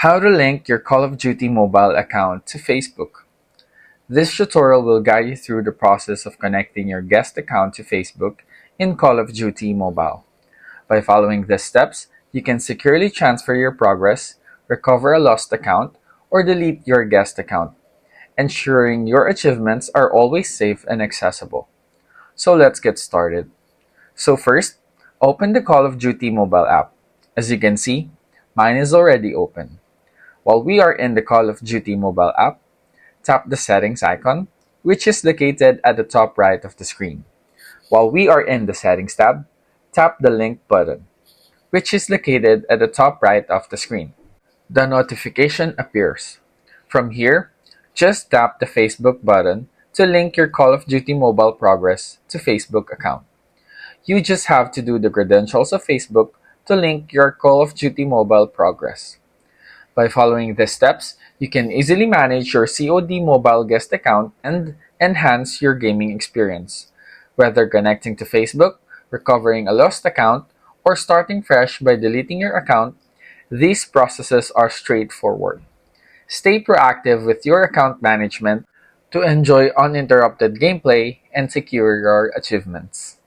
How to link your Call of Duty mobile account to Facebook. This tutorial will guide you through the process of connecting your guest account to Facebook in Call of Duty Mobile. By following these steps, you can securely transfer your progress, recover a lost account, or delete your guest account, ensuring your achievements are always safe and accessible. So let's get started. So first, open the Call of Duty mobile app. As you can see, mine is already open. While we are in the Call of Duty mobile app, tap the settings icon, which is located at the top right of the screen. While we are in the settings tab, tap the link button, which is located at the top right of the screen. The notification appears. From here, just tap the Facebook button to link your Call of Duty mobile progress to Facebook account. You just have to do the credentials of Facebook to link your Call of Duty mobile progress. By following these steps, you can easily manage your COD mobile guest account and enhance your gaming experience. Whether connecting to Facebook, recovering a lost account, or starting fresh by deleting your account, these processes are straightforward. Stay proactive with your account management to enjoy uninterrupted gameplay and secure your achievements.